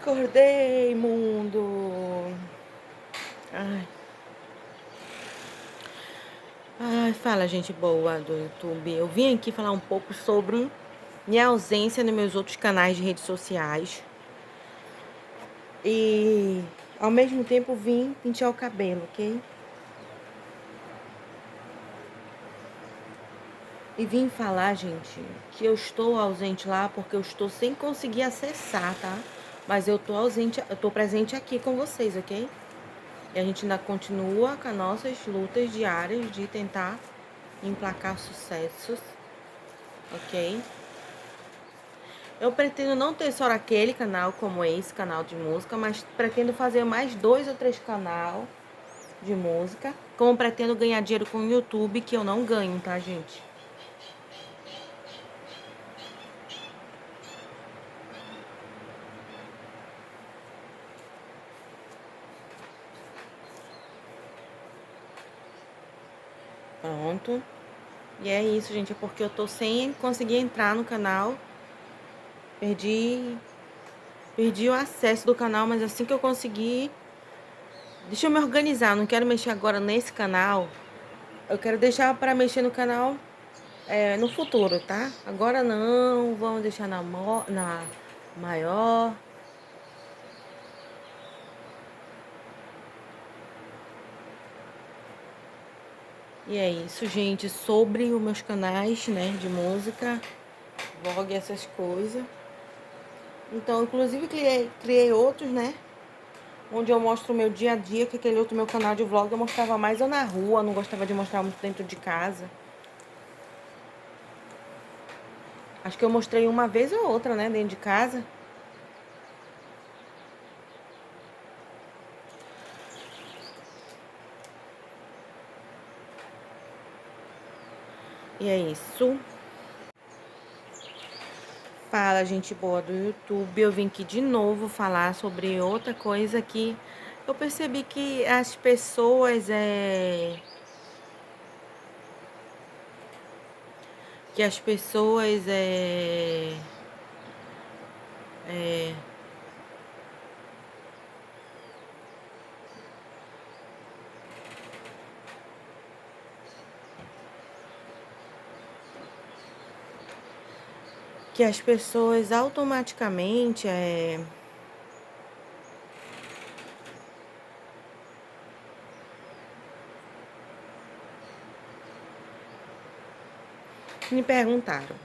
Acordei, mundo. Ai, fala, gente boa do YouTube. Eu vim aqui falar um pouco sobre minha ausência nos meus outros canais de redes sociais. E ao mesmo tempo vim pentear o cabelo, ok? E vim falar, gente, que eu estou ausente lá porque eu estou sem conseguir acessar, tá? Mas eu tô ausente, eu tô presente aqui com vocês, ok? E a gente ainda continua com as nossas lutas diárias de tentar emplacar sucessos, ok? Eu pretendo não ter só aquele canal como esse, canal de música, mas pretendo fazer mais 2 ou 3 canal de música. Como pretendo ganhar dinheiro com o YouTube, que eu não ganho, tá, gente? Pronto. E é isso, gente, é porque eu tô sem conseguir entrar no canal. Perdi o acesso do canal, mas assim que eu conseguir, deixa eu me organizar, não quero mexer agora nesse canal. Eu quero deixar para mexer no canal no futuro, tá? Agora não, vamos deixar na maior. E é isso, gente, sobre os meus canais, né, de música, vlog, essas coisas. Então, inclusive, criei outros, né, onde eu mostro o meu dia a dia, que aquele outro meu canal de vlog eu mostrava mais eu na rua, não gostava de mostrar muito dentro de casa. Acho que eu mostrei uma vez ou outra, né, dentro de casa. E é isso. Fala, gente boa do YouTube. Eu vim aqui de novo falar sobre outra coisa que eu percebi que as pessoas que as pessoas é, que as pessoas automaticamente me perguntaram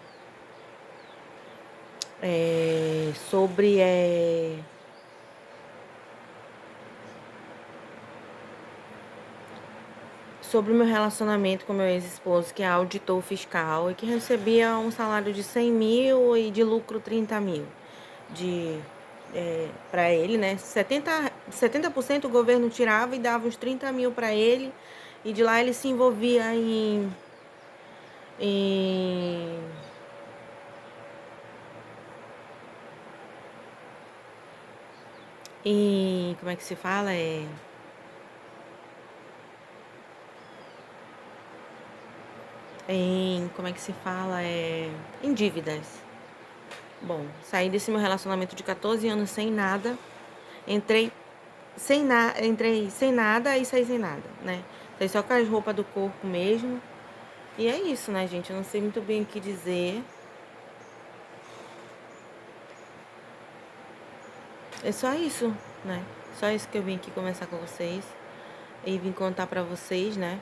sobre sobre o meu relacionamento com meu ex-esposo, que é auditor fiscal e que recebia um salário de 100 mil e de lucro 30 mil de para ele, né? 70% o governo tirava e dava uns 30 mil para ele, e de lá ele se envolvia em, como é que se fala? Como é que se fala? Em dívidas. Bom, saí desse meu relacionamento de 14 anos sem nada, entrei entrei sem nada e saí sem nada, né? Saí só com as roupas do corpo mesmo. E é isso, né, gente? Eu não sei muito bem o que dizer. É só isso, né? Só isso que eu vim aqui conversar com vocês. E vim contar pra vocês, né?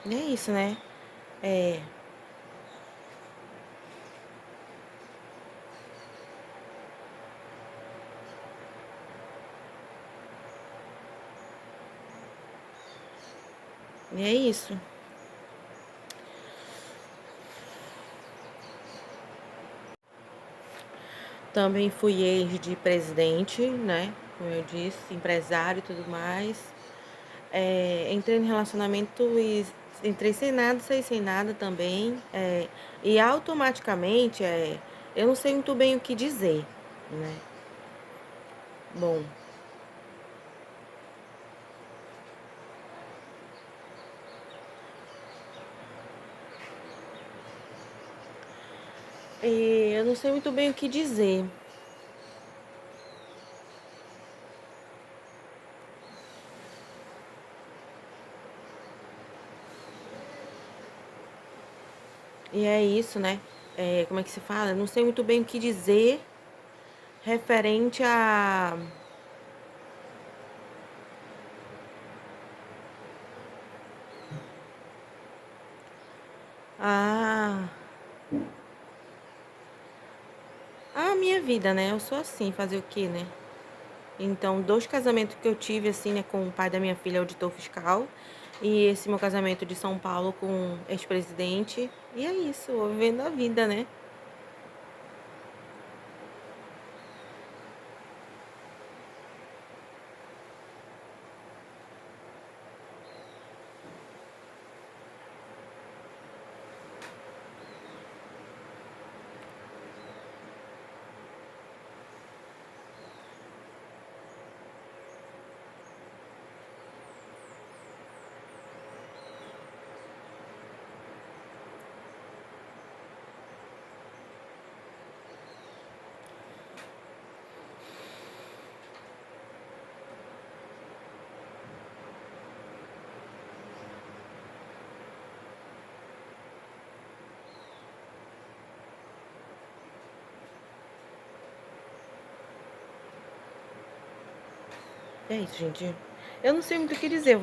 E é isso, né? É, e é isso. Também fui ex de presidente, né? Como eu disse, empresário e tudo mais. Entrei no relacionamento e entrei sem nada, saí sem nada também. E automaticamente, eu não sei muito bem o que dizer, né? Bom, E eu não sei muito bem o que dizer. E é isso, né? Como é que se fala? Eu não sei muito bem o que dizer referente a, a minha vida, né? Eu sou assim, fazer o quê, né? Então, 2 casamentos que eu tive, assim, né, com o pai da minha filha, auditor fiscal, e esse meu casamento de São Paulo com ex-presidente. E é isso, vou vivendo a vida, né? É isso, gente. Eu não sei muito o que dizer,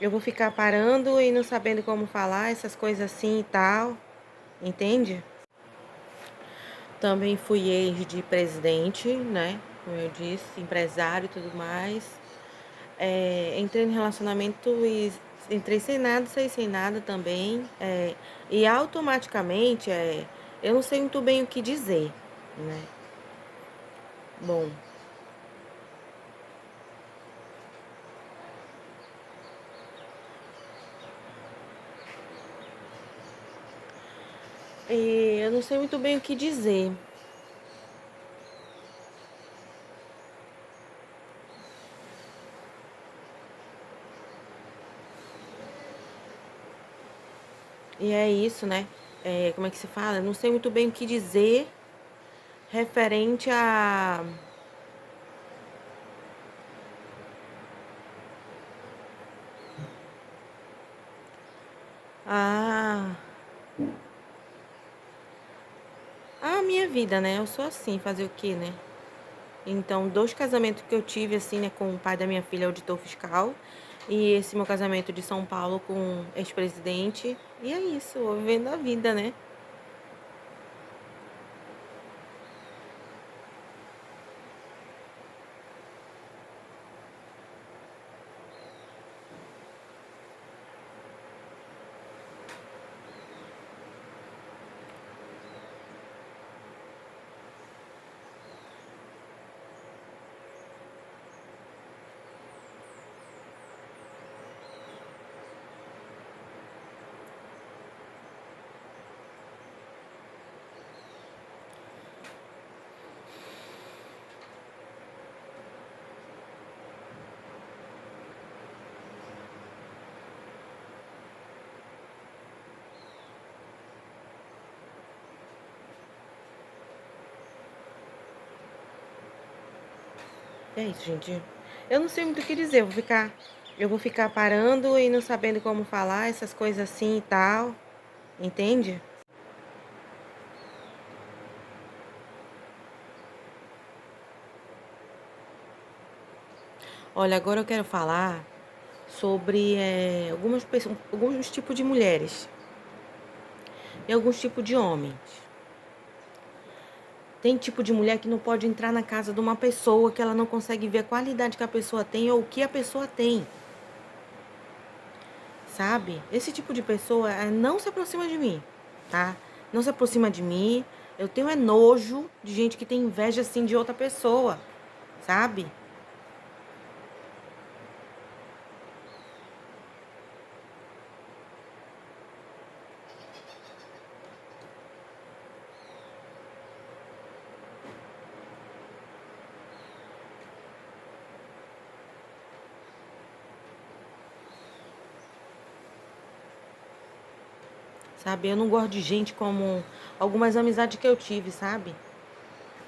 eu vou ficar parando e não sabendo como falar, essas coisas assim e tal, entende? Também fui ex de presidente, né? Como eu disse, empresário e tudo mais. Entrei no relacionamento e entrei sem nada, saí sem nada também. E automaticamente, eu não sei muito bem o que dizer, né? Bom, eu não sei muito bem o que dizer. E é isso, né? Como é que se fala? Eu não sei muito bem o que dizer referente a, a minha vida, né? Eu sou assim, fazer o quê, né? Então, 2 casamentos que eu tive, assim, né, com o pai da minha filha, auditor fiscal, e esse meu casamento de São Paulo com ex-presidente. E é isso, vou vivendo a vida, né? É isso, gente. Eu não sei muito o que dizer, eu vou ficar parando e não sabendo como falar, essas coisas assim e tal, entende? Olha, agora eu quero falar sobre alguns tipos de mulheres e alguns tipos de homens. Tem tipo de mulher que não pode entrar na casa de uma pessoa que ela não consegue ver a qualidade que a pessoa tem ou o que a pessoa tem, sabe? Esse tipo de pessoa não se aproxima de mim, tá? Não se aproxima de mim. Eu tenho nojo de gente que tem inveja assim de outra pessoa, sabe? sabe? Eu não gosto de gente como algumas amizades que eu tive, sabe?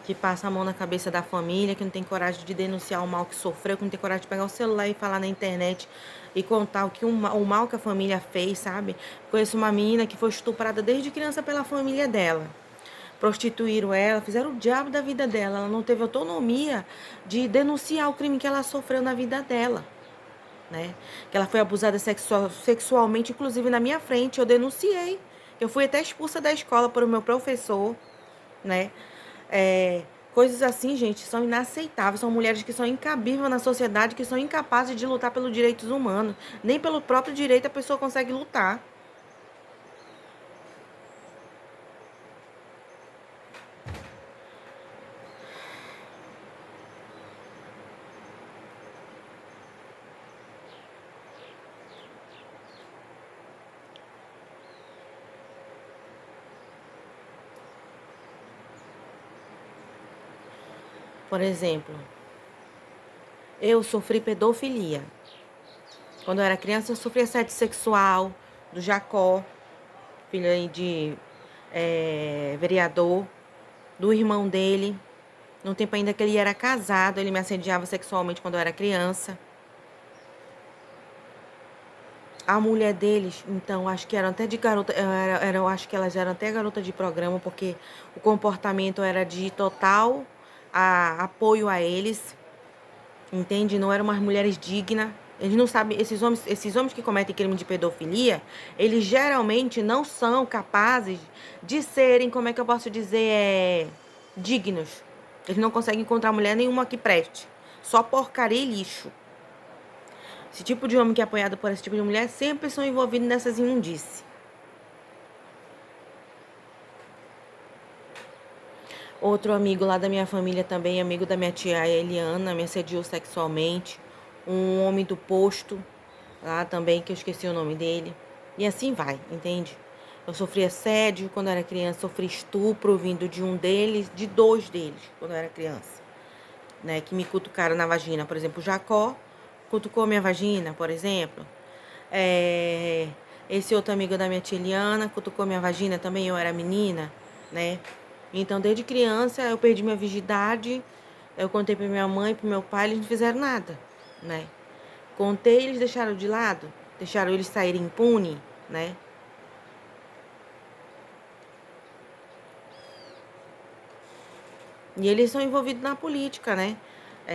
Que passa a mão na cabeça da família, que não tem coragem de denunciar o mal que sofreu, que não tem coragem de pegar o celular e falar na internet e contar o mal que a família fez, sabe? Conheço uma menina que foi estuprada desde criança pela família dela. Prostituíram ela, fizeram o diabo da vida dela. Ela não teve autonomia de denunciar o crime que ela sofreu na vida dela, né? Que ela foi abusada sexualmente, inclusive na minha frente. Eu denunciei. Eu fui até expulsa da escola por o meu professor, né? É, coisas assim, gente, são inaceitáveis. São mulheres que são incabíveis na sociedade, que são incapazes de lutar pelos direitos humanos. Nem pelo próprio direito a pessoa consegue lutar. Por exemplo, eu sofri pedofilia. Quando eu era criança, eu sofri assédio sexual do Jacó, filho aí de vereador, do irmão dele. No tempo ainda que ele era casado, ele me assediava sexualmente quando eu era criança. A mulher deles, então, acho que eram até de garota, eu acho que elas eram até garota de programa, porque o comportamento era de total apoio a eles, entende? Não eram umas mulheres dignas. Eles não sabem, esses homens que cometem crime de pedofilia, eles geralmente não são capazes de serem, como é que eu posso dizer, dignos. Eles não conseguem encontrar mulher nenhuma que preste. Só porcaria e lixo. Esse tipo de homem que é apoiado por esse tipo de mulher sempre são envolvidos nessas imundícies. Outro amigo lá da minha família também, amigo da minha tia Eliana, me assediou sexualmente. Um homem do posto lá também, que eu esqueci o nome dele. E assim vai, entende? Eu sofri assédio quando eu era criança, sofri estupro vindo de um deles, de dois deles, quando eu era criança, né? Que me cutucaram na vagina. Por exemplo, o Jacó cutucou minha vagina, por exemplo. É, esse outro amigo da minha tia Eliana cutucou minha vagina também, eu era menina, né? Então, desde criança, eu perdi minha virgindade. Eu contei pra minha mãe, pro meu pai, eles não fizeram nada, né? Contei, eles deixaram de lado, deixaram eles saírem impunes, né? E eles são envolvidos na política, né?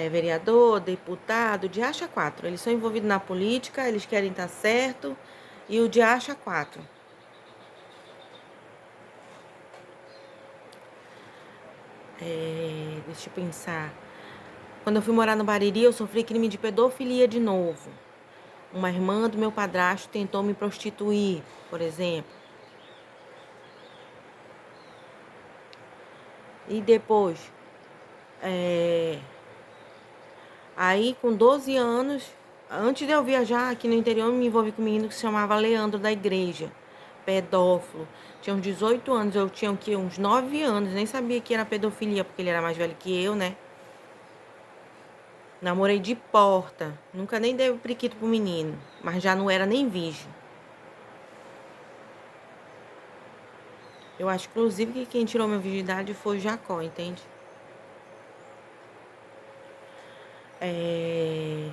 Vereador, deputado, de acha quatro. Eles são envolvidos na política, eles querem estar certo e o de acha quatro. Deixa eu pensar. Quando eu fui morar no Bariri, eu sofri crime de pedofilia de novo. Uma irmã do meu padrasto tentou me prostituir, por exemplo. E depois, é, aí com 12 anos, antes de eu viajar aqui no interior, eu me envolvi com um menino que se chamava Leandro da igreja, pedófilo. Tinha uns 18 anos, eu tinha uns 9 anos, nem sabia que era pedofilia, porque ele era mais velho que eu, né? Namorei de porta, nunca nem dei o priquito pro menino, mas já não era nem virgem. Eu acho, inclusive, que quem tirou minha virgindade foi Jacó, entende? É...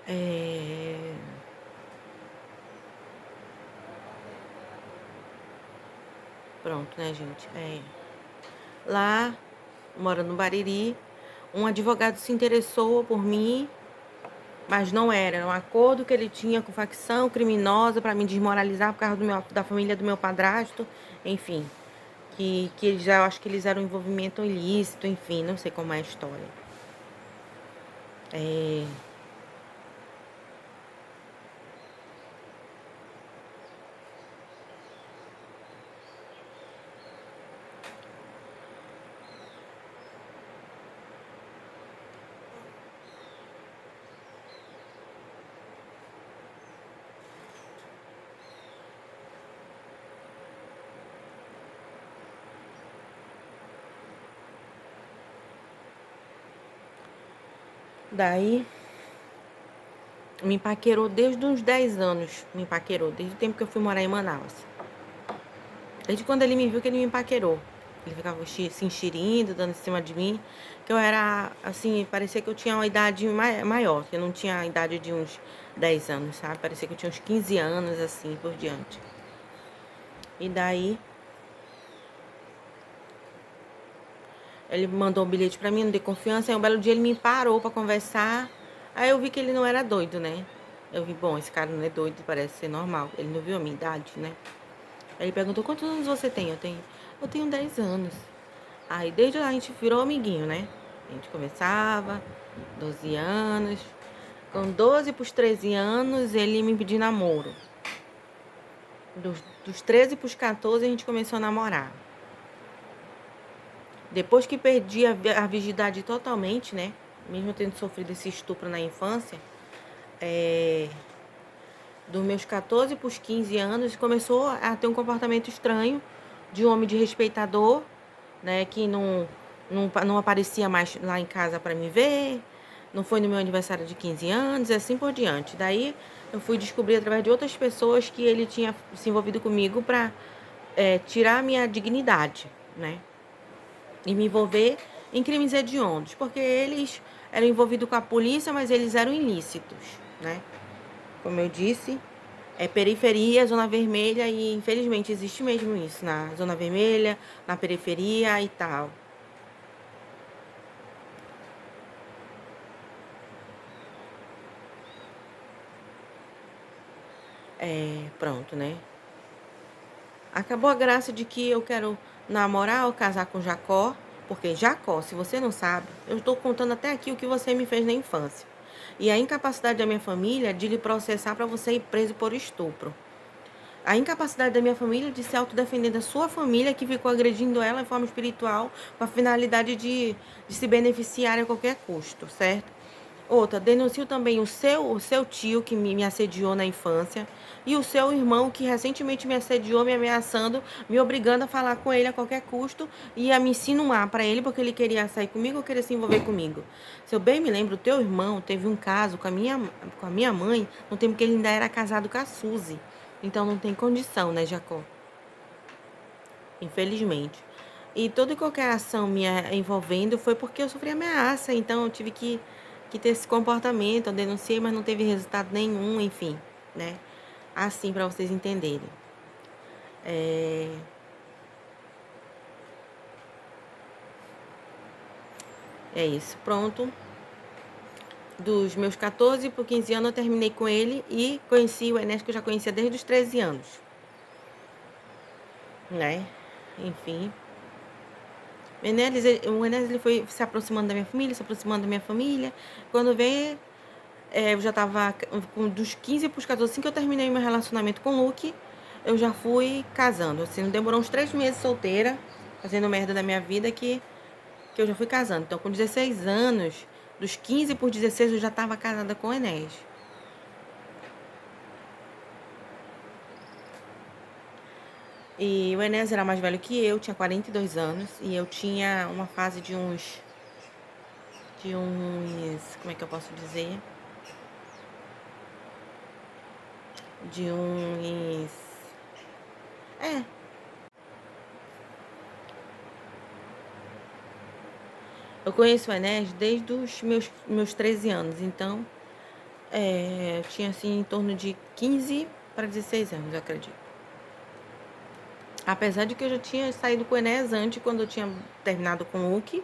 É... Pronto, né, gente? Lá, morando no Bariri, um advogado se interessou por mim, mas não era. Era um acordo que ele tinha com facção criminosa para me desmoralizar por causa da família do meu padrasto, enfim. Que eles, eu acho que eles eram um envolvimento ilícito, enfim, não sei como é a história. É... Daí, me empaquerou desde uns 10 anos. Me empaquerou, desde o tempo que eu fui morar em Manaus. Desde quando ele me viu que ele me empaquerou. Ele ficava se enxerindo, dando em cima de mim. Que eu era, assim, parecia que eu tinha uma idade maior. Que eu não tinha a idade de uns 10 anos, sabe? Parecia que eu tinha uns 15 anos, assim, por diante. E daí, ele mandou um bilhete pra mim, não dei confiança. Aí um belo dia ele me parou pra conversar. Aí eu vi que ele não era doido, né? Eu vi, bom, esse cara não é doido, parece ser normal. Ele não viu a minha idade, né? Aí ele perguntou, quantos anos você tem? Eu tenho 10 anos. Aí desde lá a gente virou amiguinho, né? A gente conversava, 12 anos. Com 12 pros 13 anos, ele me pediu namoro. Dos 13 pros 14, a gente começou a namorar. Depois que perdi a virgindade totalmente, né? Mesmo tendo sofrido esse estupro na infância, dos meus 14 pros 15 anos, começou a ter um comportamento estranho de um homem de respeitador, né? Que não aparecia mais lá em casa para me ver, não foi no meu aniversário de 15 anos, e assim por diante. Daí eu fui descobrir através de outras pessoas que ele tinha se envolvido comigo para tirar a minha dignidade, né? E me envolver em crimes hediondos, porque eles eram envolvidos com a polícia, mas eles eram ilícitos, né? Como eu disse, é periferia, zona vermelha, e infelizmente existe mesmo isso, na zona vermelha, na periferia e tal. Pronto, né? Acabou a graça de que eu quero namorar ou casar com Jacó, porque Jacó, se você não sabe, eu estou contando até aqui o que você me fez na infância. E a incapacidade da minha família de lhe processar para você ir preso por estupro. A incapacidade da minha família de se autodefender da sua família, que ficou agredindo ela de forma espiritual, com a finalidade de se beneficiar a qualquer custo, certo? Outra, denuncio também o seu tio, que me assediou na infância, e o seu irmão, que recentemente me assediou, me ameaçando, me obrigando a falar com ele a qualquer custo e a me insinuar para ele, porque ele queria sair comigo ou queria se envolver comigo. Se eu bem me lembro, o teu irmão teve um caso com a minha mãe, no tempo que ele ainda era casado com a Suzy. Então não tem condição, né, Jacó? Infelizmente. E toda e qualquer ação minha envolvendo foi porque eu sofri ameaça, então eu tive que ter esse comportamento. Eu denunciei, mas não teve resultado nenhum, enfim, né? Assim, para vocês entenderem. É isso, pronto. Dos meus 14 por 15 anos eu terminei com ele e conheci o Enes, que eu já conhecia desde os 13 anos, né? Enfim. O Enes ele foi se aproximando da minha família, se aproximando da minha família. Quando veio, eu já tava dos 15 pros 14, assim que eu terminei meu relacionamento com o Luke, eu já fui casando. Assim, não demorou uns 3 meses solteira, fazendo merda da minha vida, que eu já fui casando. Então, com 16 anos, dos 15 por 16, eu já tava casada com o Enes. E o Enes era mais velho que eu, tinha 42 anos, e eu tinha uma fase como é que eu posso dizer? De uns, é, eu conheço o Enes desde os meus 13 anos, então, eu tinha, assim, em torno de 15 para 16 anos, eu acredito. Apesar de que eu já tinha saído com o Enes antes, quando eu tinha terminado com o Luke,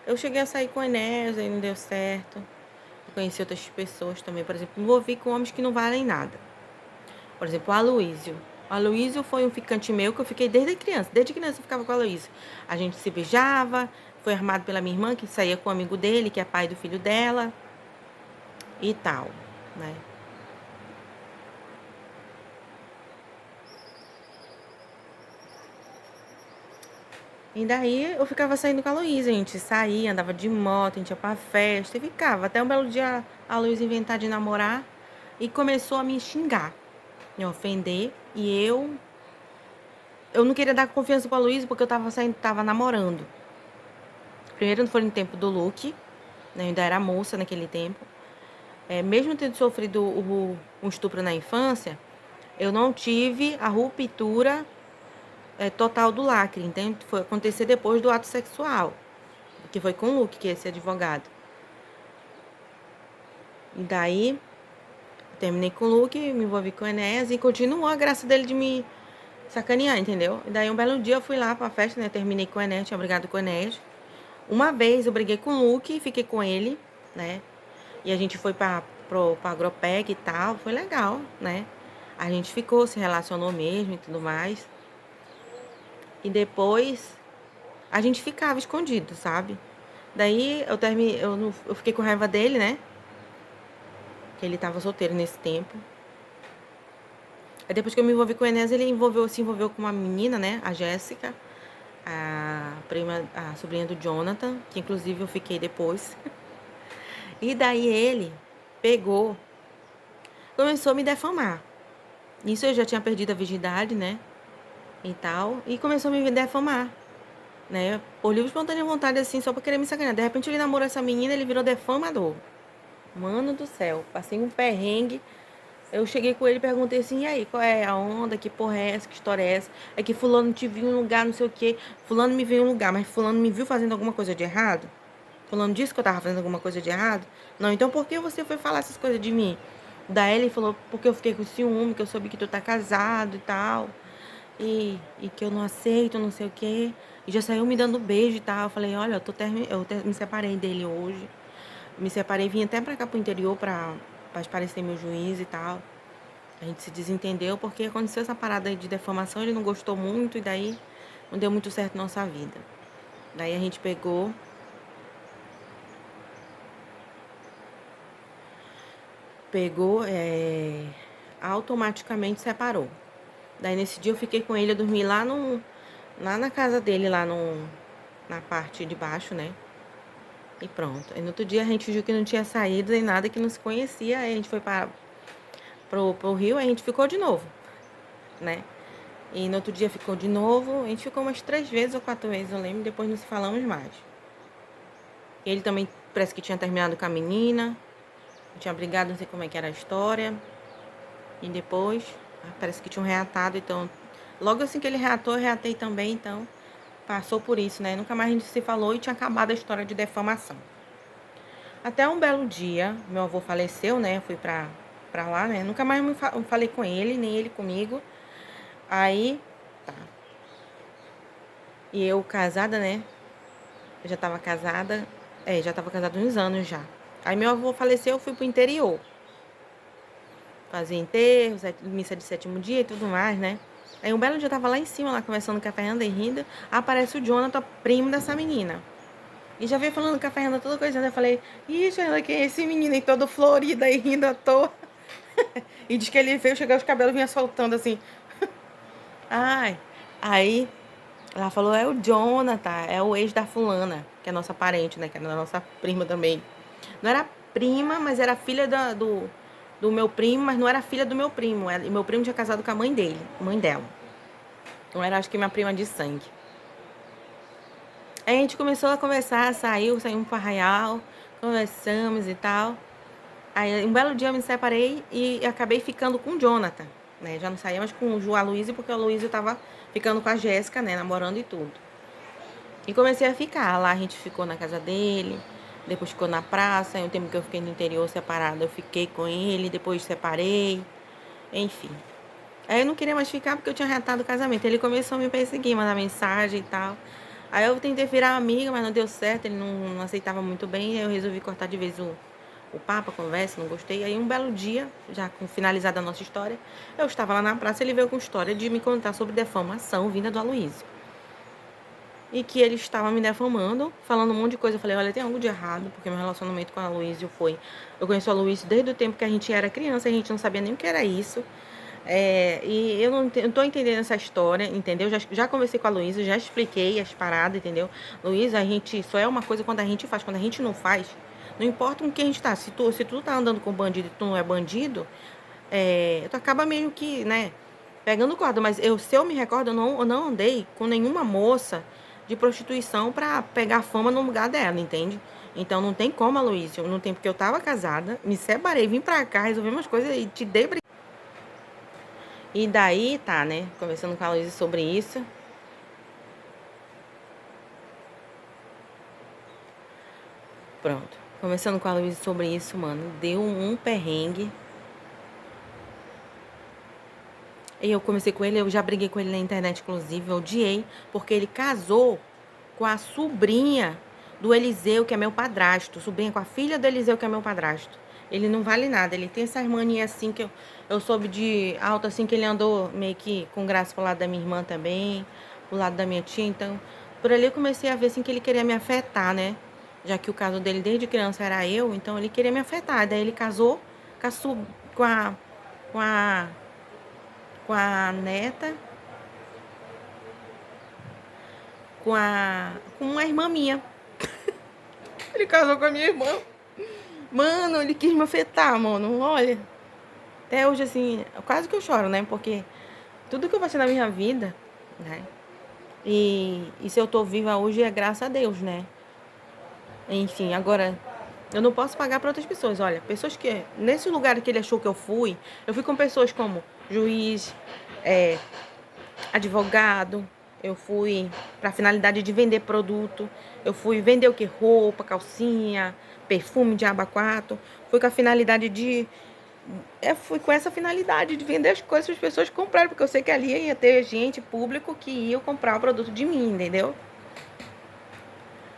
eu cheguei a sair com o Enes, aí não deu certo. Eu conheci outras pessoas também, por exemplo, me envolvi com homens que não valem nada. Por exemplo, o Aloísio. O Aloísio foi um ficante meu que eu fiquei desde criança. Desde criança eu ficava com o Aloísio. A gente se beijava, foi armado pela minha irmã, que saía com um amigo dele, que é pai do filho dela, e tal, né? E daí eu ficava saindo com a Luísa, a gente saía, andava de moto, a gente ia pra festa e ficava. Até um belo dia a Luísa inventar de namorar e começou a me xingar, me ofender. E eu não queria dar confiança pra Luísa porque eu tava namorando. Primeiro foi no tempo do Luke, né? Eu ainda era moça naquele tempo. Mesmo tendo sofrido um estupro na infância, eu não tive a ruptura total do lacre, entende? Foi acontecer depois do ato sexual, que foi com o Luke, que é esse advogado. E daí, terminei com o Luke, me envolvi com o Enéas e continuou a graça dele de me sacanear, entendeu? E daí, um belo dia, eu fui lá pra festa, né? Terminei com o Enéas, tinha brigado com o Enéas. Uma vez eu briguei com o Luke, fiquei com ele, né? E a gente foi pra Agropec e tal, foi legal, né? A gente ficou, se relacionou mesmo e tudo mais. E depois a gente ficava escondido, sabe? Daí eu fiquei com raiva dele, né? Que ele tava solteiro nesse tempo. Aí depois que eu me envolvi com o Enéas, ele se envolveu com uma menina, né? A Jéssica, a sobrinha do Jonathan, que inclusive eu fiquei depois. E daí ele pegou, começou a me defamar. Isso eu já tinha perdido a virgindade, né? E tal. E começou a me defamar, né? Por livre espontânea vontade, assim, só pra querer me sacanear. De repente ele namorou essa menina, ele virou defamador. Mano do céu, passei um perrengue. Eu cheguei com ele e perguntei assim, e aí, qual é a onda? Que porra é essa? Que história é essa? É que fulano te viu em um lugar, não sei o quê. Fulano me viu em um lugar, mas fulano me viu fazendo alguma coisa de errado? Fulano disse que eu tava fazendo alguma coisa de errado? Não, então por que você foi falar essas coisas de mim? Daí ele falou, porque eu fiquei com ciúme, que eu soube que tu tá casado e tal. E que eu não aceito, não sei o quê. E já saiu me dando beijo e tal. Eu falei, olha, me separei dele hoje. Me separei, vim até pra cá pro interior pra esparecer meu juiz e tal. A gente se desentendeu porque aconteceu essa parada aí de defamação, ele não gostou muito e daí não deu muito certo nossa vida. Daí a gente automaticamente separou. Daí nesse dia eu fiquei com ele, eu dormi lá na casa dele, na parte de baixo, né? E pronto. Aí no outro dia a gente viu que não tinha saído nem nada, que não se conhecia. Aí a gente foi pro Rio, aí a gente ficou de novo, né? E no outro dia ficou de novo. A gente ficou umas 3 vezes ou 4 vezes, eu lembro. Depois não se falamos mais. Ele também parece que tinha terminado com a menina. Tinha brigado, não sei como é que era a história. E depois, parece que tinham reatado. Então, logo assim que ele reatou, eu reatei também. Então, passou por isso, né? Nunca mais a gente se falou e tinha acabado a história de defamação. Até um belo dia, meu avô faleceu, né? Eu fui pra lá, né? Nunca mais falei com ele, nem ele comigo. Aí, tá. E eu casada, né? Eu já tava casada, já tava casada há uns anos já. Aí meu avô faleceu, eu fui pro interior. Fazer enterro, missa de sétimo dia e tudo mais, né? Aí um belo dia eu tava lá em cima, lá conversando com a Fernanda e rindo. Aparece o Jonathan, primo dessa menina. E já veio falando com a Fernanda toda coisa. Eu falei, ixi, quem é esse menino aí todo florido aí rindo à toa? E diz que ele veio chegar, os cabelos vinha soltando assim. Ai, aí ela falou, é o Jonathan, é o ex da fulana, que é nossa parente, né? Que é nossa prima também. Não era prima, mas era filha do meu primo, mas não era filha do meu primo. E meu primo tinha casado com a mãe dela. Não era, acho que minha prima de sangue. Aí a gente começou a conversar, saímos pro Arraial, conversamos e tal. Aí um belo dia eu me separei e acabei ficando com o Jonathan, né? Já não saía mais com o Aloysio, porque o Aloysio tava ficando com a Jéssica, né? Namorando e tudo. E comecei a ficar. Lá a gente ficou na casa dele, depois ficou na praça. Aí um tempo que eu fiquei no interior separada, eu fiquei com ele, depois separei. Enfim. Aí eu não queria mais ficar porque eu tinha retado o casamento. Ele começou a me perseguir, mandar mensagem e tal. Aí eu tentei virar amiga, mas não deu certo, ele não aceitava muito bem. Aí eu resolvi cortar de vez o papo, a conversa, não gostei. Aí um belo dia, já com finalizada a nossa história, eu estava lá na praça, ele veio com história de me contar sobre defamação vinda do Aloysio. E que ele estava me defamando, falando um monte de coisa. Eu falei, olha, tem algo de errado, porque meu relacionamento com a Aloysio foi... Eu conheço a Aloysio desde o tempo que a gente era criança, a gente não sabia nem o que era isso. E eu não tô entendendo essa história, entendeu? Já conversei com a Luísa, já expliquei as paradas, entendeu? Luísa, a gente só é uma coisa quando a gente faz, quando a gente não faz, não importa com quem a gente tá. Se tu tá andando com bandido e tu não é bandido, tu acaba meio que, né, pegando corda. Mas se eu me recordo, eu não andei com nenhuma moça de prostituição pra pegar fama no lugar dela, entende? Então não tem como, Aloysio, no tempo que eu tava casada, me separei, vim pra cá, resolvi umas coisas e te dei. E daí, tá, né, conversando com a Aloysio sobre isso. Pronto. Conversando com a Aloysio sobre isso, mano, deu um perrengue. E eu comecei com ele, eu já briguei com ele na internet, inclusive, eu odiei, porque ele casou com a sobrinha do Eliseu, que é meu padrasto. Sobrinha com a filha do Eliseu, que é meu padrasto. Ele não vale nada, ele tem essas manias assim que eu soube de alto, assim, que ele andou meio que com graça pro lado da minha irmã também, pro lado da minha tia. Então, por ali eu comecei a ver assim que ele queria me afetar, né? Já que o caso dele desde criança era eu, então ele queria me afetar. Daí ele casou com a, com a, com a com a neta, com uma irmã minha. Ele casou com a minha irmã. Mano, ele quis me afetar, mano. Olha, até hoje, assim, quase que eu choro, né? Porque tudo que eu passei na minha vida, né? E se eu tô viva hoje é graças a Deus, né? Enfim, agora, eu não posso pagar para outras pessoas. Olha, pessoas que... Nesse lugar que ele achou que eu fui com pessoas como juiz, advogado, eu fui para a finalidade de vender produto, eu fui vender o que? Roupa, calcinha, perfume de aba 4, fui com a finalidade de... Eu fui com essa finalidade de vender as coisas para as pessoas comprarem, porque eu sei que ali ia ter gente, público, que ia comprar o produto de mim, entendeu?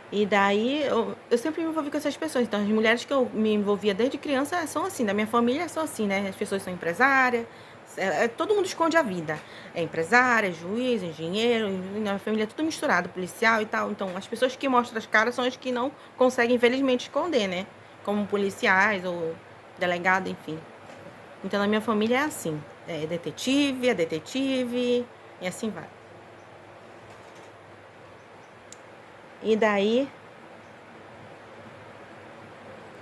E daí, eu sempre me envolvi com essas pessoas. Então, as mulheres que eu me envolvia desde criança são assim, da minha família são assim, né? As pessoas são empresárias, todo mundo esconde a vida. É empresária, juiz, engenheiro, na família é tudo misturado, policial e tal. Então, as pessoas que mostram as caras são as que não conseguem, infelizmente, esconder, né? Como policiais ou delegado, enfim. Então, na minha família é assim. É detetive, e assim vai. E daí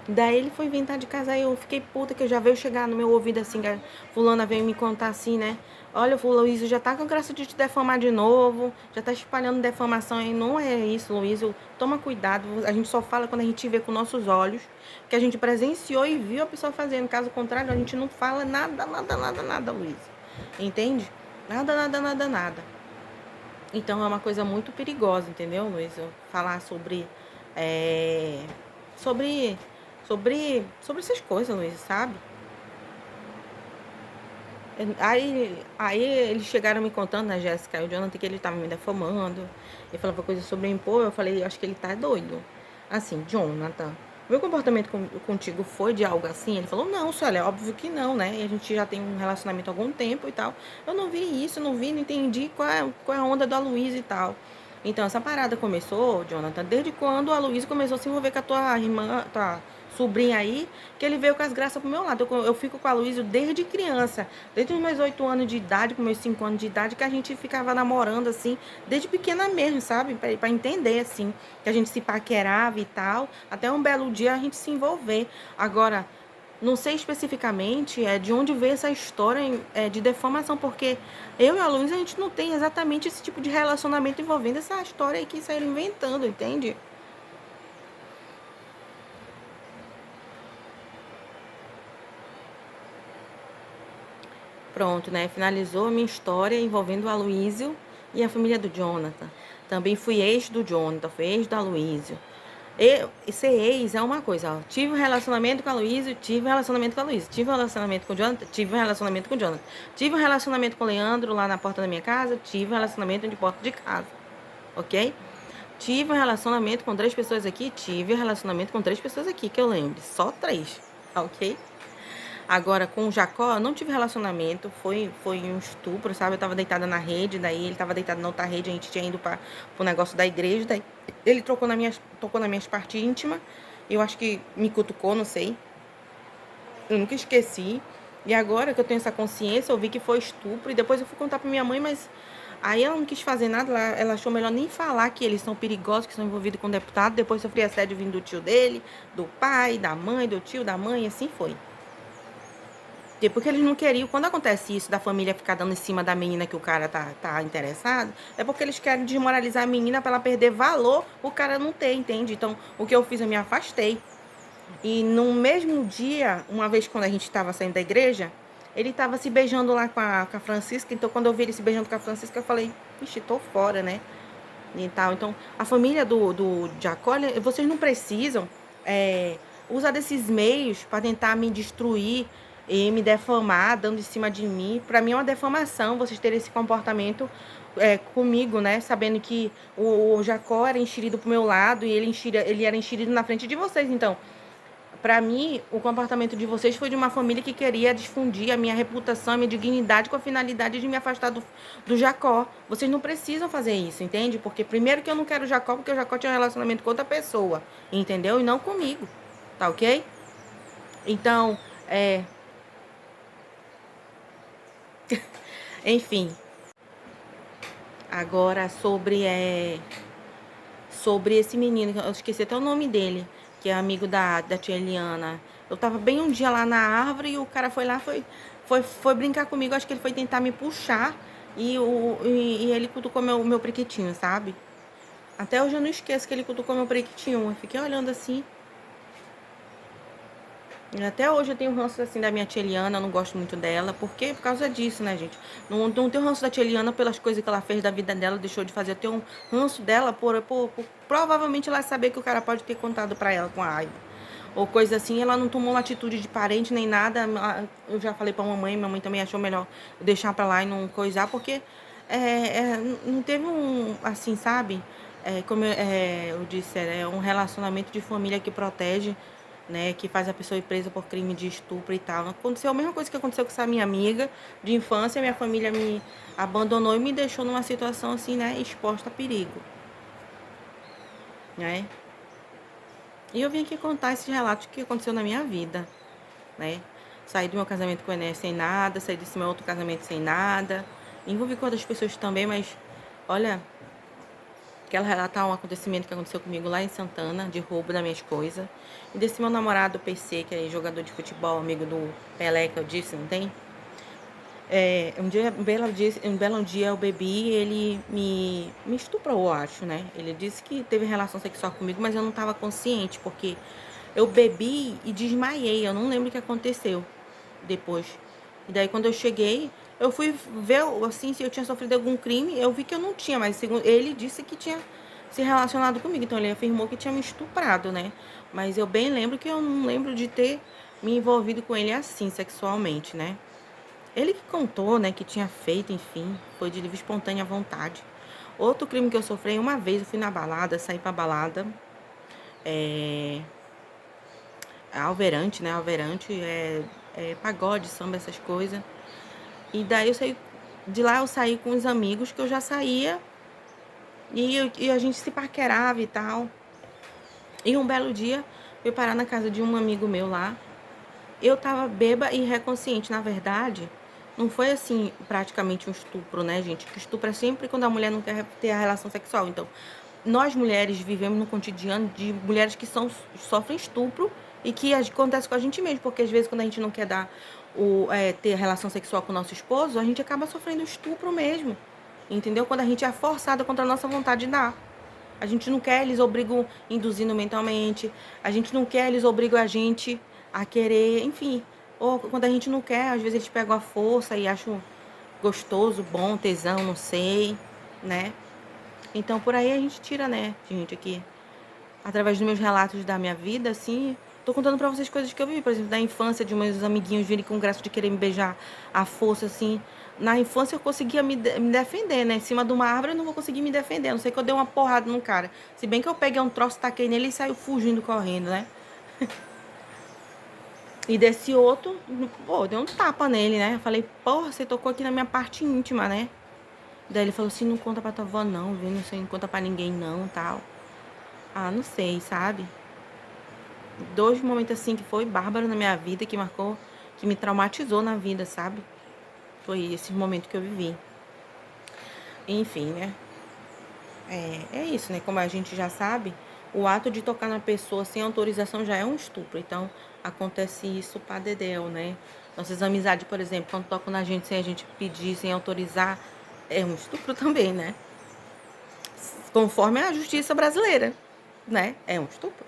ele foi inventar de casar e eu fiquei puta, que eu já veio chegar no meu ouvido assim, que a fulana veio me contar assim, né? Olha, o Luísio já tá com graça de te defamar de novo, já tá espalhando defamação aí. Não é isso, Luísio. Toma cuidado, a gente só fala quando a gente vê com nossos olhos, que a gente presenciou e viu a pessoa fazendo. Caso contrário, a gente não fala nada, Luísio. Entende? Nada. Então é uma coisa muito perigosa, entendeu, Luísio? Falar é, sobre sobre essas coisas, Luiz, sabe? Aí eles chegaram me contando, né, Jéssica e o Jonathan, que ele tava me defamando. Ele falava coisas sobre impor, eu falei, acho que ele tá doido. Assim, Jonathan, meu comportamento contigo foi de algo assim? Ele falou, não, Célia, é óbvio que não, né? E a gente já tem um relacionamento há algum tempo e tal. Eu não vi isso, não entendi qual é a onda do Aloysio e tal. Então, essa parada começou, Jonathan, desde quando o Aloysio começou a se envolver com a tua irmã, tua sobrinha aí, que ele veio com as graças pro meu lado. Eu fico com a Aloysio desde criança, desde os meus 8 anos de idade, com meus 5 anos de idade, que a gente ficava namorando, assim, desde pequena mesmo, sabe? Pra entender, assim, que a gente se paquerava e tal, até um belo dia a gente se envolver. Agora, não sei especificamente de onde veio essa história de defamação, porque eu e a Luísa, a gente não tem exatamente esse tipo de relacionamento envolvendo essa história aí que saíram inventando, entende? Pronto, né? Finalizou a minha história envolvendo o Aloysio e a família do Jonathan. Também fui ex do Jonathan, fui ex do Aloysio. Ser ex é uma coisa, ó. Tive um relacionamento com a Aloysio, tive um relacionamento com a Aloysio. Tive um relacionamento com o Jonathan, tive um relacionamento com o Jonathan. Tive um relacionamento com o Leandro lá na porta da minha casa, tive um relacionamento de porta de casa, ok? Tive um relacionamento com 3 pessoas aqui, tive um relacionamento com 3 pessoas aqui, que eu lembre. Só 3, ok? Agora, com o Jacó, eu não tive relacionamento, foi um estupro, sabe? Eu tava deitada na rede, daí ele tava deitado na outra rede, a gente tinha ido pro negócio da igreja, daí ele tocou nas minhas partes íntimas, eu acho que me cutucou, não sei. Eu nunca esqueci. E agora que eu tenho essa consciência, eu vi que foi estupro, e depois eu fui contar pra minha mãe, mas aí ela não quis fazer nada, ela achou melhor nem falar que eles são perigosos, que são envolvidos com o deputado. Depois sofri assédio vindo do tio dele, do pai, da mãe, do tio, da mãe, e assim foi. quê? Porque eles não queriam, quando acontece isso da família ficar dando em cima da menina que o cara tá interessado, é porque eles querem desmoralizar a menina pra ela perder valor, o cara não ter, entende? Então, o que eu fiz, eu me afastei. E no mesmo dia, uma vez quando a gente tava saindo da igreja, ele tava se beijando lá com a Francisca, então quando eu vi ele se beijando com a Francisca, eu falei, ixi, tô fora, né? E tal. Então, a família do Jacó, vocês não precisam usar desses meios para tentar me destruir e me defamar, dando em cima de mim. Para mim é uma defamação vocês terem esse comportamento comigo, né? Sabendo que o Jacó era enxerido pro meu lado e ele era enxerido na frente de vocês. Então, para mim, o comportamento de vocês foi de uma família que queria difundir a minha reputação, a minha dignidade com a finalidade de me afastar do Jacó. Vocês não precisam fazer isso, entende? Porque primeiro que eu não quero o Jacó, porque o Jacó tinha um relacionamento com outra pessoa, entendeu? E não comigo, tá ok? Então, enfim. Agora sobre esse menino, eu esqueci até o nome dele, que é amigo da tia Eliana. Eu tava bem um dia lá na árvore e o cara foi lá, foi brincar comigo, acho que ele foi tentar me puxar e ele cutucou meu priquitinho, sabe? Até hoje eu não esqueço que ele cutucou meu priquitinho. Eu fiquei olhando assim. E até hoje eu tenho ranço assim da minha tia Eliana, eu não gosto muito dela. Por quê? Por causa disso, né, gente? Não tenho ranço da tia Eliana pelas coisas que ela fez da vida dela, deixou de fazer. Eu tenho um ranço dela por provavelmente ela saber que o cara pode ter contado pra ela com a raiva. Ou coisa assim, ela não tomou uma atitude de parente nem nada. Eu já falei pra mamãe, minha mãe também achou melhor deixar pra lá e não coisar, porque não teve um, assim, sabe? Como eu disse, é um relacionamento de família que protege, né, que faz a pessoa ir presa por crime de estupro e tal. Aconteceu a mesma coisa que aconteceu com essa minha amiga de infância, minha família me abandonou e me deixou numa situação assim, né, exposta a perigo, né? E eu vim aqui contar esses relatos que aconteceu na minha vida, né? Saí do meu casamento com o Enéas sem nada, saí desse meu outro casamento sem nada, envolvi com outras pessoas também, mas olha, quero relatar um acontecimento que aconteceu comigo lá em Santana, de roubo das minhas coisas. E desse meu namorado PC, que é jogador de futebol, amigo do Pelé, que eu disse, não tem? Um belo dia eu bebi e ele me estuprou, eu acho, né? Ele disse que teve relação sexual comigo, mas eu não estava consciente, porque eu bebi e desmaiei. Eu não lembro o que aconteceu depois. E daí, quando eu cheguei, eu fui ver, assim, se eu tinha sofrido algum crime. Eu vi que eu não tinha, mas segundo ele disse que tinha se relacionado comigo. Então, ele afirmou que tinha me estuprado, né? Mas eu bem lembro que eu não lembro de ter me envolvido com ele assim, sexualmente, né? Ele que contou, né, que tinha feito, enfim, foi de livre e espontânea vontade. Outro crime que eu sofri, uma vez eu fui na balada, saí pra balada, Alverante, né, Alverante, pagode, samba, essas coisas. E daí de lá eu saí com os amigos que eu já saía, e a gente se paquerava e tal. E um belo dia, fui parar na casa de um amigo meu lá. Eu tava bêbada e reconsciente, na verdade. Não foi assim, praticamente um estupro, né, gente? Que estupro é sempre quando a mulher não quer ter a relação sexual. Então, nós mulheres vivemos no cotidiano de mulheres que sofrem estupro e que acontece com a gente mesmo, porque às vezes quando a gente não quer ter relação sexual com o nosso esposo, a gente acaba sofrendo estupro mesmo, entendeu? Quando a gente é forçada contra a nossa vontade de dar. A gente não quer, eles obrigam induzindo mentalmente, a gente não quer, eles obrigam a gente a querer, enfim. Ou quando a gente não quer, às vezes eles pegam a força e acham gostoso, bom, tesão, não sei, né? Então, por aí a gente tira, né, gente, aqui. Através dos meus relatos da minha vida, assim, tô contando pra vocês coisas que eu vivi. Por exemplo, da infância, de meus amiguinhos virem com graça de querer me beijar à força, assim. Na infância eu conseguia me defender, né? Em cima de uma árvore eu não vou conseguir me defender. A não sei que eu dei uma porrada num cara. Se bem que eu peguei um troço, taquei nele e saiu fugindo, correndo, né? E desse outro, pô, deu um tapa nele, né? Eu falei, porra, você tocou aqui na minha parte íntima, né? Daí ele falou assim, não conta pra tua avó não, viu? Não sei, não conta pra ninguém não, tal. Ah, não sei, sabe? Dois momentos assim que foi bárbaro na minha vida, que marcou, que me traumatizou na vida, sabe? Foi esse momento que eu vivi. Enfim, né? É isso, né? Como a gente já sabe, o ato de tocar na pessoa sem autorização já é um estupro. Então, acontece isso pra dedéu, né? Nossas amizades, por exemplo, quando tocam na gente sem a gente pedir, sem autorizar, é um estupro também, né? Conforme a justiça brasileira, né? É um estupro.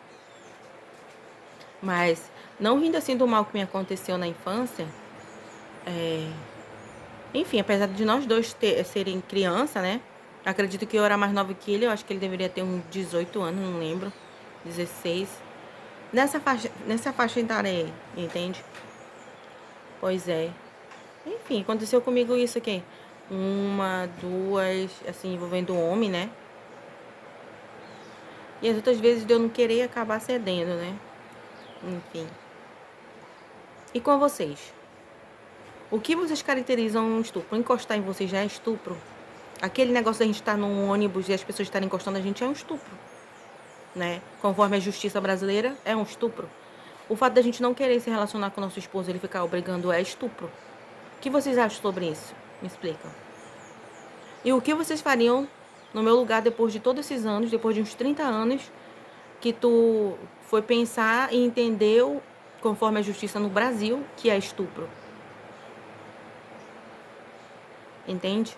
Mas, não rindo assim do mal que me aconteceu na infância, enfim, apesar de nós dois serem criança, né? Acredito que eu era mais nova que ele, eu acho que ele deveria ter uns 18 anos, não lembro. 16. Nessa faixa etária aí, entende? Pois é. Enfim, aconteceu comigo isso aqui. Uma, duas, assim, envolvendo o homem, né? E as outras vezes de eu não querer acabar cedendo, né? Enfim. E com vocês? O que vocês caracterizam um estupro? Encostar em vocês já é estupro? Aquele negócio da gente estar num ônibus e as pessoas estarem encostando a gente é um estupro, né? Conforme a justiça brasileira, é um estupro. O fato da gente não querer se relacionar com o nosso esposo, ele ficar obrigando, é estupro. O que vocês acham sobre isso? Me explicam. E o que vocês fariam no meu lugar depois de todos esses anos, depois de uns 30 anos, que tu foi pensar e entendeu, conforme a justiça no Brasil, que é estupro? Entende?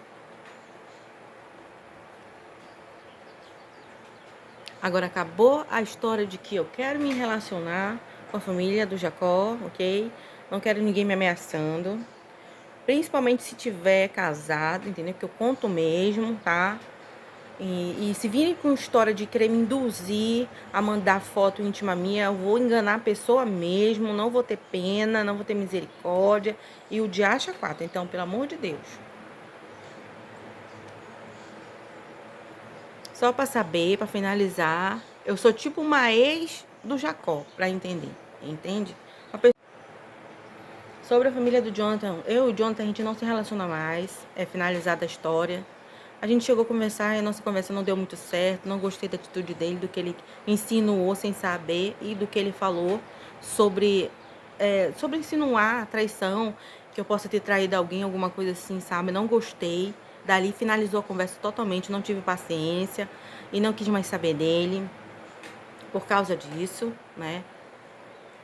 Agora acabou a história de que eu quero me relacionar com a família do Jacó, ok? Não quero ninguém me ameaçando. Principalmente se tiver casado, entendeu? Que eu conto mesmo, tá? E se virem com história de querer me induzir a mandar foto íntima minha, eu vou enganar a pessoa mesmo, não vou ter pena, não vou ter misericórdia. E o de acha quatro. Então, pelo amor de Deus. Só pra saber, pra finalizar, eu sou tipo uma ex do Jacó, pra entender. Entende? Sobre a família do Jonathan, eu e o Jonathan, a gente não se relaciona mais. É finalizada a história. A gente chegou a conversar e a nossa conversa não deu muito certo. Não gostei da atitude dele, do que ele insinuou sem saber e do que ele falou sobre insinuar traição, que eu possa ter traído alguém, alguma coisa assim, sabe? Não gostei. Dali finalizou a conversa totalmente, não tive paciência e não quis mais saber dele por causa disso, né?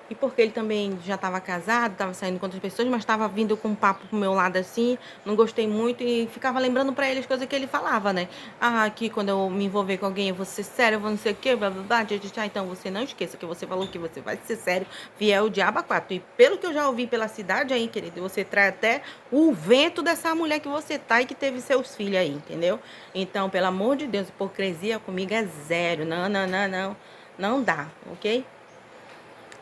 E porque ele também já estava casado, estava saindo com outras pessoas, mas estava vindo com um papo pro meu lado assim, não gostei muito e ficava lembrando pra ele as coisas que ele falava, né? Ah, que quando eu me envolver com alguém eu vou ser sério, eu vou não sei o quê, blá blá blá, então você não esqueça que você falou que você vai ser sério, fiel, diabo a quatro. E pelo que eu já ouvi pela cidade aí, querido, você traz até o vento dessa mulher que você tá e que teve seus filhos aí, entendeu? Então, pelo amor de Deus, hipocrisia comigo é zero. Não, não, não, não. Não dá, ok?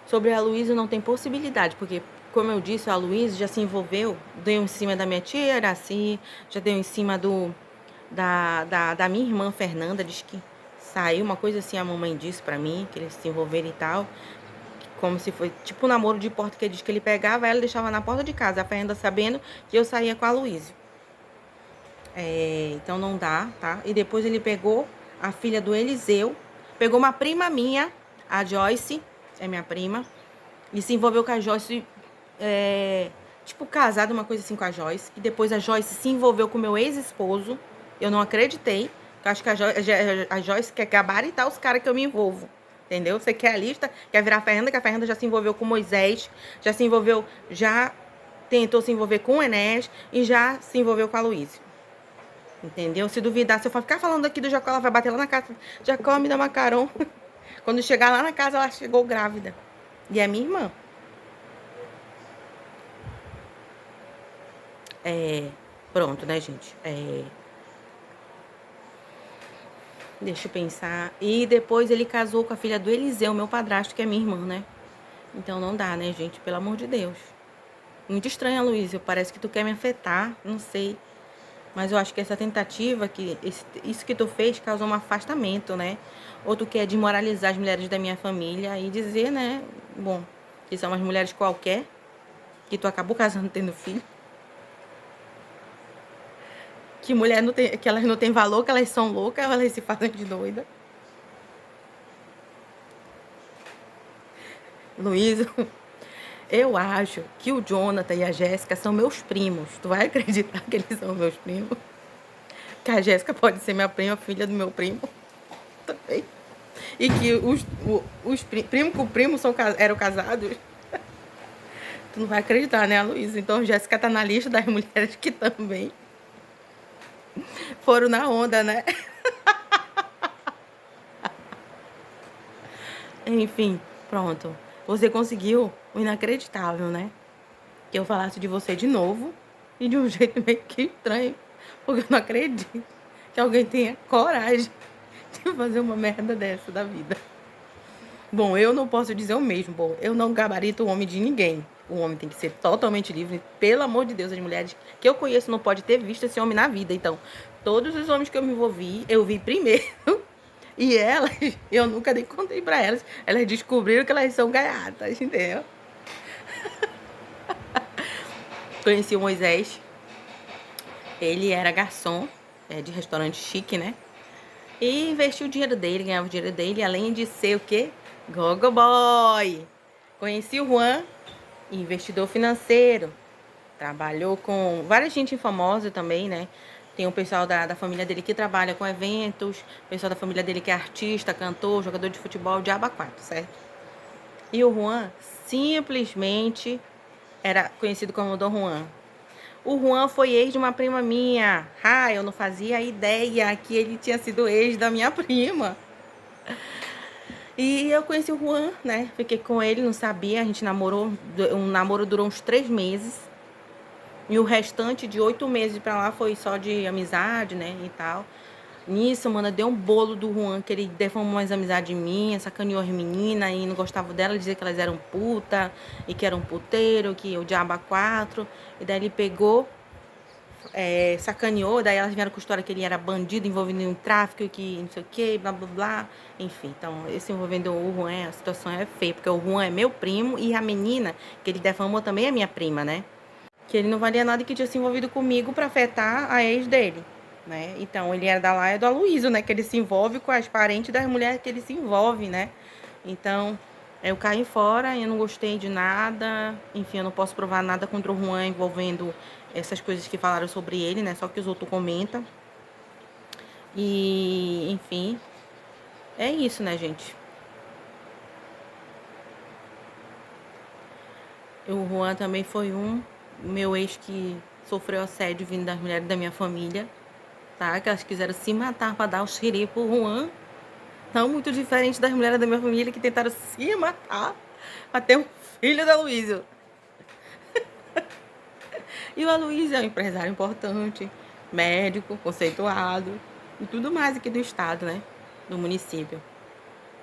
Sobre a Luísa não tem possibilidade, porque, como eu disse, a Luísa já se envolveu, deu em cima da minha tia Iraci, já deu em cima da minha irmã Fernanda, diz que saiu uma coisa assim, a mamãe disse pra mim, que eles se envolveram e tal, como se foi tipo um namoro de porta, que ele diz que ele pegava ela e deixava na porta de casa, a Fernanda sabendo que eu saía com a Luísa. Então não dá, tá? E depois ele pegou a filha do Eliseu, pegou uma prima minha, a Joyce, é minha prima, e se envolveu com a Joyce, tipo, casado, uma coisa assim com a Joyce. E depois a Joyce se envolveu com o meu ex-esposo. Eu não acreditei. Eu acho que a Joyce quer gabaritar os caras que eu me envolvo. Entendeu? Você quer a lista, quer virar a Fernanda, que a Fernanda já se envolveu com Moisés, já tentou se envolver com o Enes e já se envolveu com a Luísa. Entendeu? Se duvidar, se eu ficar falando aqui do Jacó, ela vai bater lá na casa. Jacó, me dá macarrão. Quando chegar lá na casa, ela chegou grávida. E é minha irmã. Pronto, né, gente? Deixa eu pensar. E depois ele casou com a filha do Eliseu, meu padrasto, que é minha irmã, né? Então não dá, né, gente? Pelo amor de Deus. Muito estranha, Luísa. Parece que tu quer me afetar, não sei. Mas eu acho que essa tentativa, isso que tu fez, causou um afastamento, né? Ou tu quer desmoralizar as mulheres da minha família e dizer, né? Bom, que são umas mulheres qualquer, que tu acabou casando tendo filho. Que mulher não tem, que elas não têm valor, que elas são loucas, elas se fazem de doida. Luísa, eu acho que o Jonathan e a Jéssica são meus primos. Tu vai acreditar que eles são meus primos? Que a Jéssica pode ser minha prima, filha do meu primo também. e que os primo com primo eram casados. Tu não vai acreditar, né, Luísa? Então, Jéssica tá na lista das mulheres que também foram na onda, né? Enfim, pronto. Você conseguiu o inacreditável, né? Que eu falasse de você de novo e de um jeito meio que estranho, porque eu não acredito que alguém tenha coragem de fazer uma merda dessa da vida. Bom, eu não posso dizer o mesmo. Bom, eu não gabarito o homem de ninguém. O homem tem que ser totalmente livre. Pelo amor de Deus, as mulheres que eu conheço não podem ter visto esse homem na vida. Então, todos os homens que eu me envolvi, eu vi primeiro. E elas, eu nunca nem contei pra elas. Elas descobriram que elas são gaiatas, entendeu? Conheci o Moisés. Ele era garçom de restaurante chique, né? E investiu o dinheiro dele, ganhava o dinheiro dele, além de ser o quê? Gogo boy. Conheci o Juan, investidor financeiro. Trabalhou com várias gente famosa também, né? Tem o pessoal da família dele que trabalha com eventos, o pessoal da família dele que é artista, cantor, jogador de futebol, diabo 4, certo? E o Juan simplesmente era conhecido como Dom Juan. O Juan foi ex de uma prima minha. Ah, eu não fazia ideia que ele tinha sido ex da minha prima. E eu conheci o Juan, né? Fiquei com ele, não sabia. A gente namorou, um namoro durou uns 3 meses. E o restante de 8 meses pra lá foi só de amizade, né? E tal. Nisso, mano, deu um bolo do Juan, que ele defamou umas amizades minhas, sacaneou as meninas e não gostava dela, dizia que elas eram puta e que eram puteiro, que o diabo a 4. E daí ele pegou, sacaneou, daí elas vieram com a história que ele era bandido envolvido em tráfico, que não sei o que, blá blá blá. Enfim, então, esse envolvendo o Juan, a situação é feia, porque o Juan é meu primo e a menina que ele defamou também é minha prima, né? Que ele não valia nada e que tinha se envolvido comigo pra afetar a ex dele, né? Então, ele era da Laia do Aloysio, né? Que ele se envolve com as parentes das mulheres que ele se envolve, né? Então, eu caí fora, eu não gostei de nada. Enfim, eu não posso provar nada contra o Juan envolvendo essas coisas que falaram sobre ele, né? Só que os outros comentam. E, enfim, é isso, né, gente? O Juan também foi meu ex que sofreu assédio vindo das mulheres da minha família, tá? Que elas quiseram se matar pra dar o xerife pro Juan. Não muito diferente das mulheres da minha família que tentaram se matar pra ter um filho da Luísa. E o Aloysio é um empresário importante, médico, conceituado e tudo mais aqui do estado, né? Do município.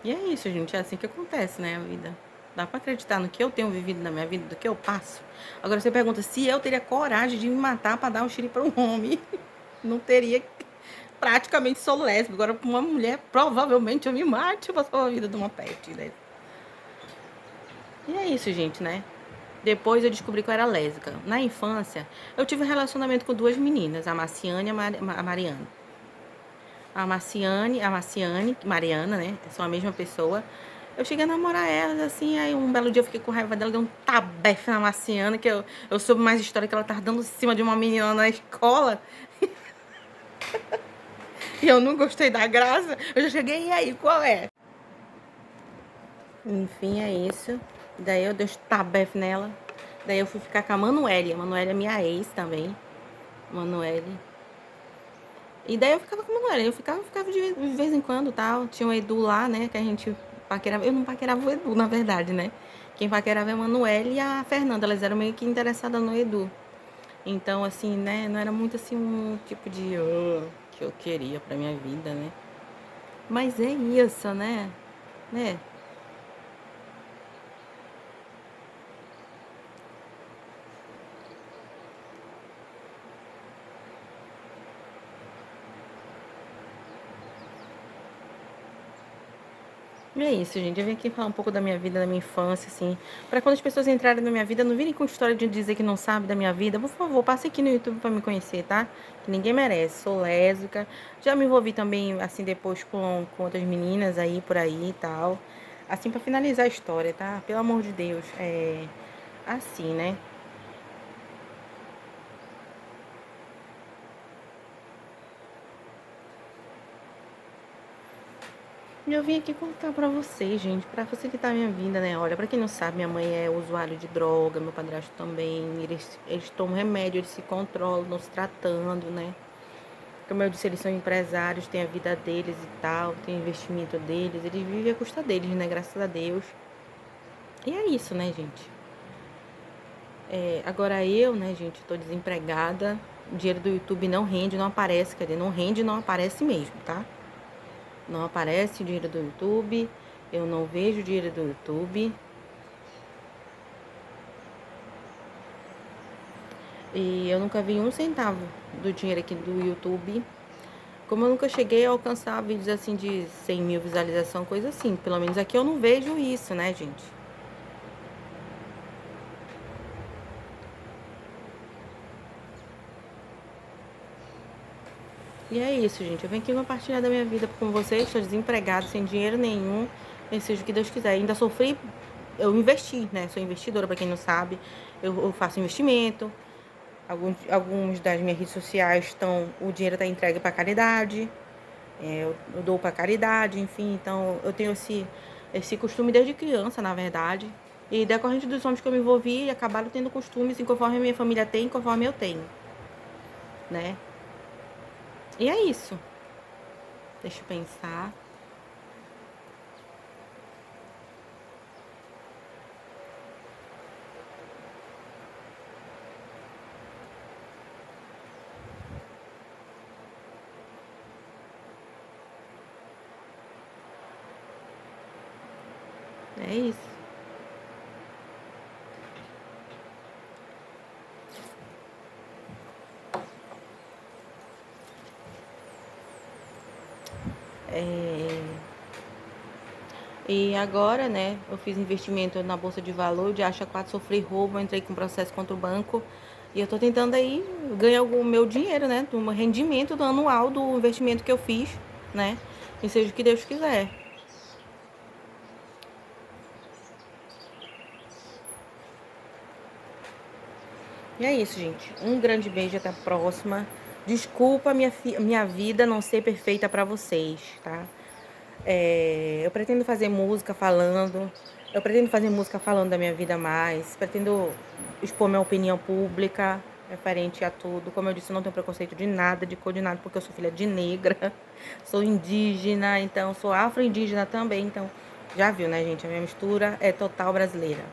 E é isso, gente. É assim que acontece, né? A vida. Dá pra acreditar no que eu tenho vivido na minha vida, do que eu passo. Agora você pergunta se eu teria coragem de me matar pra dar um xiri pra um homem. Não teria. Praticamente sou lésbica. Agora, pra uma mulher, provavelmente eu me mate pra salvar a vida de uma pet, né? E é isso, gente, né? Depois eu descobri que eu era lésbica. Na infância, eu tive um relacionamento com duas meninas, a Marciane e a Mariana. A Marciane, Mariana, né? São a mesma pessoa. Eu cheguei a namorar elas, assim, aí um belo dia eu fiquei com raiva dela, dei um tabefe na Marciana, que eu soube mais história que ela tava dando em cima de uma menina na escola. E eu não gostei da graça. Eu já cheguei, e aí, qual é? Enfim, é isso. Daí eu dei um tabefe nela. Daí eu fui ficar com a Manuele. A Manuele é minha ex também. Manuele. E daí eu ficava com a Manuela, eu ficava de vez em quando, tal. Tinha o Edu lá, né, que a gente paquerava. Eu não paquerava o Edu, na verdade, né? Quem paquerava é a Manuela e a Fernanda, elas eram meio que interessadas no Edu. Então, assim, né, não era muito assim um tipo de que eu queria pra minha vida, né? Mas é isso, né? Né? E é isso, gente. Eu vim aqui falar um pouco da minha vida, da minha infância, assim. Pra quando as pessoas entrarem na minha vida, não virem com história de dizer que não sabe da minha vida. Por favor, passe aqui no YouTube pra me conhecer, tá? Que ninguém merece. Sou lésbica. Já me envolvi também, assim, depois com outras meninas aí, por aí e tal. Assim, pra finalizar a história, tá? Pelo amor de Deus. É. Assim, né? Eu vim aqui contar pra vocês, gente, pra facilitar a minha vida, né? Olha, pra quem não sabe, minha mãe é usuário de droga, meu padrasto também. Eles tomam remédio, eles se controlam, não se tratando, né? Como eu disse, eles são empresários, têm a vida deles e tal, tem o investimento deles, eles vivem à custa deles, né? Graças a Deus. E é isso, né, gente? Agora eu, né, gente, tô desempregada. O dinheiro do YouTube não rende, não aparece, quer dizer, não rende, não aparece mesmo, tá? Não aparece o dinheiro do YouTube, eu não vejo o dinheiro do YouTube. E eu nunca vi um centavo do dinheiro aqui do YouTube. Como eu nunca cheguei a alcançar vídeos assim de 100 mil visualização, coisa assim. Pelo menos aqui eu não vejo isso, né, gente? E é isso, gente. Eu venho aqui compartilhar da minha vida com vocês. Estou desempregada, sem dinheiro nenhum. E seja o que Deus quiser. Ainda sofri, eu investi, né? Sou investidora, para quem não sabe. Eu faço investimento. Alguns das minhas redes sociais estão. O dinheiro está entregue para caridade. Eu dou para caridade, enfim. Então, eu tenho esse costume desde criança, na verdade. E decorrente dos homens que eu me envolvi, acabaram tendo costumes, assim, conforme a minha família tem, conforme eu tenho, né? E é isso. Deixa eu pensar. É isso. É... E agora, né, eu fiz investimento na Bolsa de Valor, de Acha 4 sofri roubo, entrei com processo contra o banco. E eu tô tentando aí ganhar o meu dinheiro, né, do rendimento do anual do investimento que eu fiz, né, e seja o que Deus quiser. E é isso, gente. Um grande beijo, até a próxima. Desculpa minha vida não ser perfeita pra vocês, tá? Eu pretendo fazer música falando. Eu pretendo fazer música falando da minha vida mais. Pretendo expor minha opinião pública referente a tudo. Como eu disse, eu não tenho preconceito de nada, de cor de nada, porque eu sou filha de negra, sou indígena, então sou afro-indígena também. Então, já viu, né, gente? A minha mistura é total brasileira.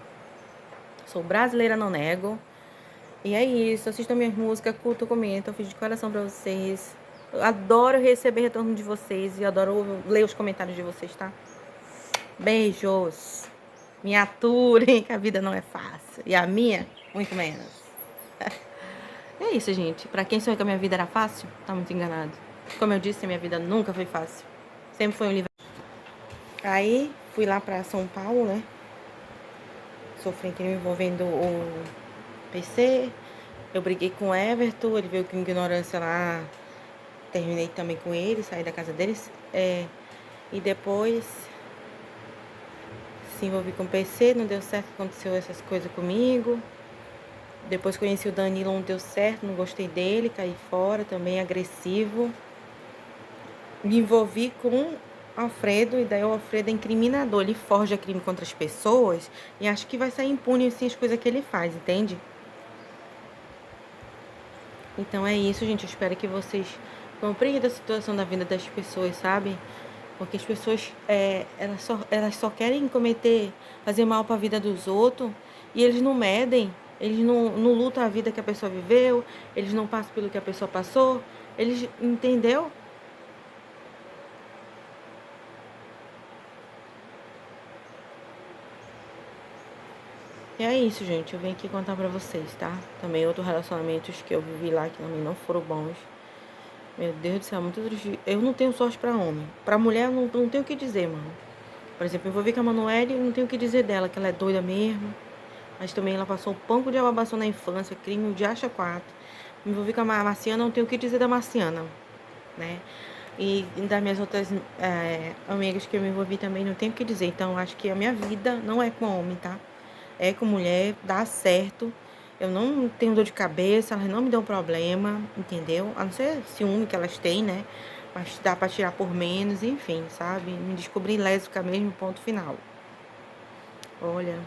Sou brasileira, não nego. E é isso, assistam minhas músicas, curtam, comentam, eu fiz de coração pra vocês. Eu adoro receber retorno de vocês e adoro ler os comentários de vocês, tá? Beijos. Me aturem, que a vida não é fácil. E a minha, muito menos. É isso, gente. Pra quem sonha que a minha vida era fácil, tá muito enganado. Como eu disse, a minha vida nunca foi fácil. Sempre foi um livro. Aí, fui lá pra São Paulo, né? Sofri crime envolvendo o PC. Eu briguei com o Everton, ele veio com ignorância lá. Terminei também com ele, saí da casa deles. E depois se envolvi com o PC, não deu certo, aconteceu essas coisas comigo. Depois conheci o Danilo, não deu certo, não gostei dele, caí fora, também agressivo. Me envolvi com o Alfredo, e daí o Alfredo é incriminador, ele forja crime contra as pessoas e acho que vai sair impune assim as coisas que ele faz, entende? Então é isso, gente. Eu espero que vocês compreendam a situação da vida das pessoas, sabe? Porque as pessoas, elas só querem fazer mal para a vida dos outros e eles não medem, eles não lutam a vida que a pessoa viveu, eles não passam pelo que a pessoa passou, eles, entendeu? E é isso, gente. Eu venho aqui contar pra vocês, tá? Também outros relacionamentos que eu vivi lá que também não foram bons. Meu Deus do céu, muito triste. Eu não tenho sorte pra homem. Pra mulher, eu não tenho o que dizer, mano. Por exemplo, eu vou ver com a Manoel e não tenho o que dizer dela, que ela é doida mesmo. Mas também ela passou um panco de ababação na infância, crime de acha quatro. Me envolvi com a Marciana, não tenho o que dizer da Marciana, né? E das minhas outras amigas que eu me envolvi também, não tenho o que dizer. Então, acho que a minha vida não é com homem, tá? É com mulher, dá certo. Eu não tenho dor de cabeça, elas não me dão problema, entendeu? A não ser ciúme que elas têm, né? mas dá pra tirar por menos, enfim, sabe? Me descobri lésbica mesmo, ponto final. Olha,